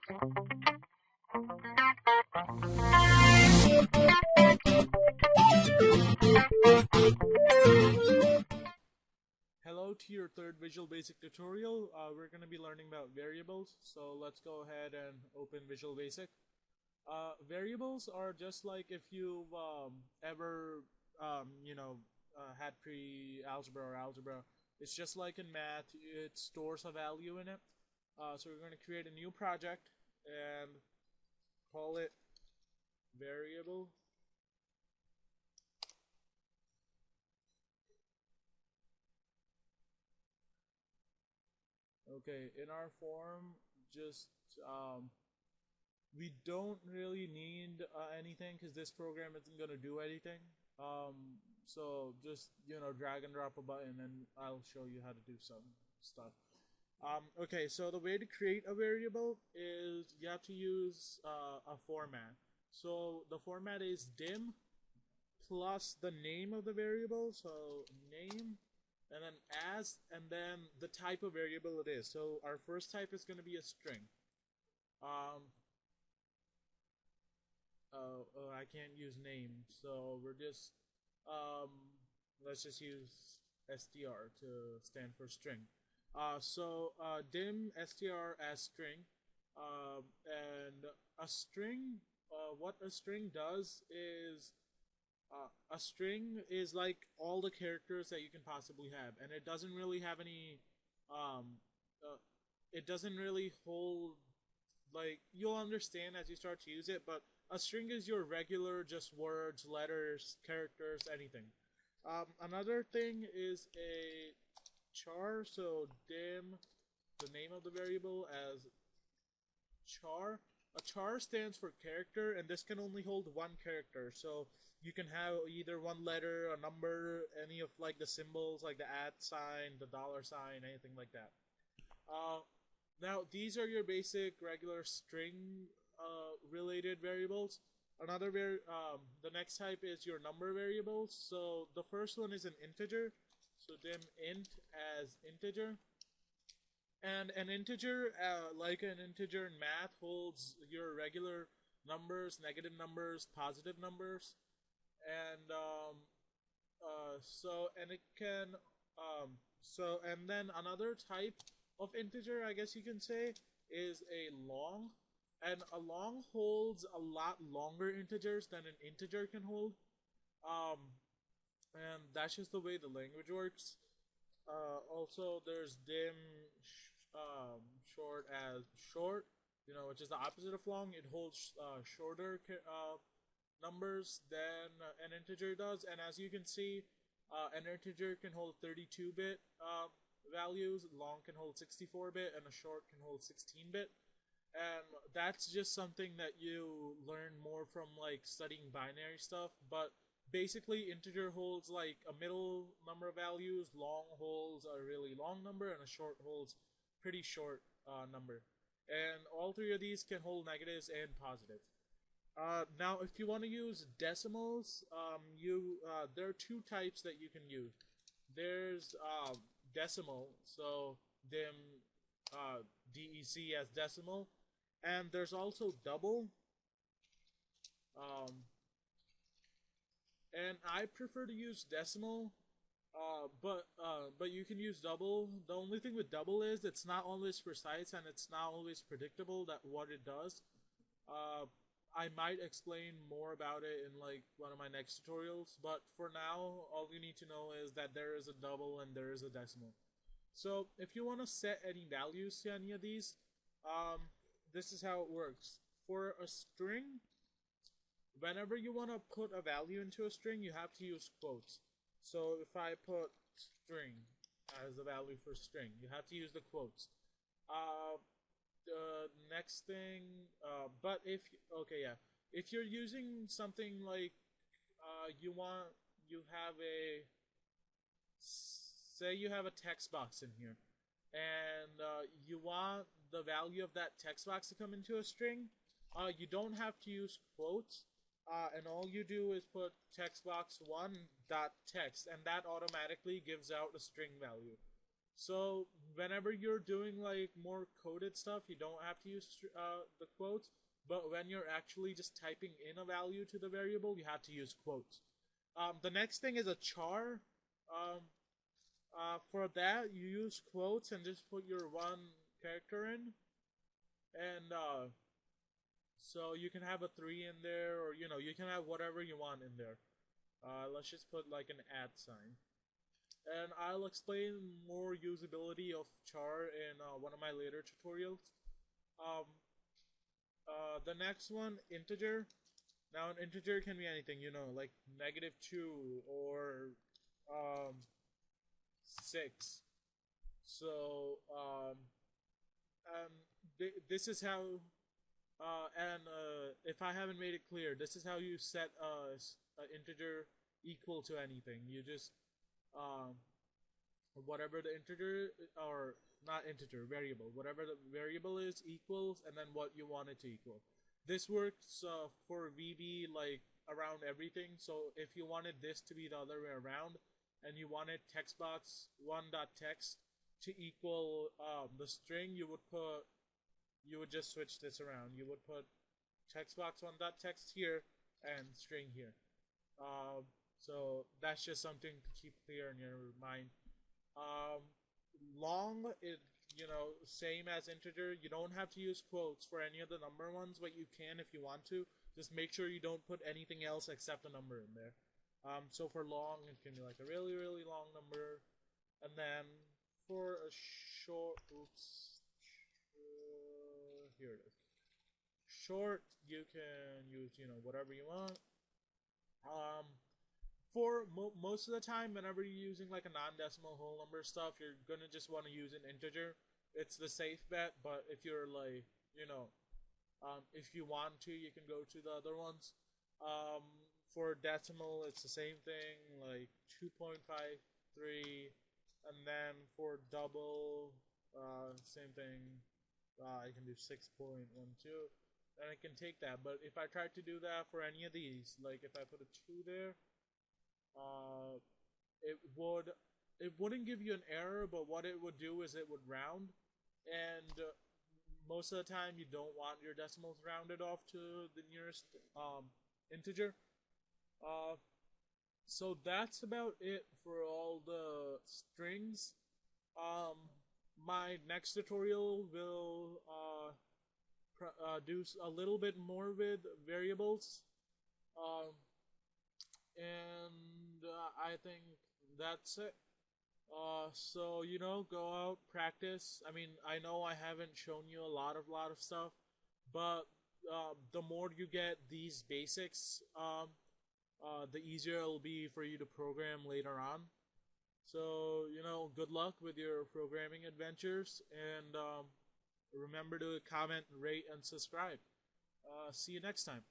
Hello to your third Visual Basic tutorial. We're going to be learning about variables. So let's go ahead and open Visual Basic. Variables are just like if you've ever, had pre-algebra or algebra. It's just like in math, it stores a value in it. So we're going to create a new project and call it variable. Okay, in our form, just we don't really need anything because this program isn't going to do anything. So just drag and drop a button and I'll show you how to do some stuff. Okay, so the way to create a variable is you have to use a format. So the format is dim plus the name of the variable. So name and then as and then the type of variable it is. So our first type is going to be a string. I can't use name, so we're just let's just use str to stand for string. Dim str as string, and a string. What a string does is a string is like all the characters that you can possibly have, and it doesn't really have any. It doesn't really hold, like, you'll understand as you start to use it, but a string is your regular just words, letters, characters, anything. Another thing is a char, so dim the name of the variable as char. A char stands for character, and this can only hold one character, so you can have either one letter, a number, any of like the symbols, like the at sign, the dollar sign, anything like that. Now, these are your basic regular string related variables. The next type is your number variables. So the first one is an integer. So dim int as integer. And an integer, like an integer in math, holds your regular numbers, negative numbers, positive numbers. And and then another type of integer, I guess you can say, is a long. And a long holds a lot longer integers than an integer can hold. Um, and that's just the way the language works. Also, there's dim short as short, which is the opposite of long. It holds shorter numbers than an integer does. And as you can see, an integer can hold 32-bit values, long can hold 64-bit, and a short can hold 16-bit. And that's just something that you learn more from like studying binary stuff. But basically, integer holds like a middle number of values, long holds a really long number, and a short holds pretty short number. And all three of these can hold negatives and positives. Now, if you want to use decimals, there are two types that you can use. There's decimal, so dim DEC as decimal, and there's also double. And I prefer to use decimal, but you can use double. The only thing with double is it's not always precise and it's not always predictable that what it does. I might explain more about it in like one of my next tutorials, but for now, all you need to know is that there is a double and there is a decimal. So if you want to set any values to any of these, this is how it works. For a string, whenever you want to put a value into a string, you have to use quotes. So if I put string as the value for string, you have to use the quotes. The next thing, if you're using something like say you have a text box in here, and you want the value of that text box to come into a string, you don't have to use quotes, and all you do is put textbox1.text, and that automatically gives out a string value. So whenever you're doing like more coded stuff, you don't have to use the quotes. But when you're actually just typing in a value to the variable, you have to use quotes. The next thing is a char. Um, for that, you use quotes and just put your one character in, and so you can have a 3 in there, or you can have whatever you want in there. Let's just put like an @. And I'll explain more usability of char in one of my later tutorials. Um, the next one, integer. Now an integer can be anything, like -2 or 6. So this is how, if I haven't made it clear, this is how you set an integer equal to anything. You just whatever the integer, or not integer, variable, whatever the variable is equals, and then what you want it to equal. This works for VB like around everything. So if you wanted this to be the other way around, and you wanted textbox1.text to equal the string, you would just switch this around. You would put textbox1.text here and string here. So that's just something to keep clear in your mind. Long, same as integer. You don't have to use quotes for any of the number ones, but you can if you want to. Just make sure you don't put anything else except a number in there. So for long, it can be like a really, really long number. And then for a short, here it is. Short, you can use, whatever you want. For most of the time, whenever you're using like a non-decimal whole number stuff, you're gonna just want to use an integer. It's the safe bet, but if you're like, if you want to, you can go to the other ones. For decimal, it's the same thing, like 2.53, and then for double, same thing. I can do 6.12, and I can take that. But if I tried to do that for any of these, like if I put a 2 there, it wouldn't give you an error, but what it would do is it would round, and most of the time you don't want your decimals rounded off to the nearest integer. So that's about it for all the strings. My next tutorial will do a little bit more with variables. And I think that's it. So go out, practice. I mean, I know I haven't shown you a lot of stuff, but the more you get these basics, the easier it'll be for you to program later on. So good luck with your programming adventures, and remember to comment, rate, and subscribe. See you next time.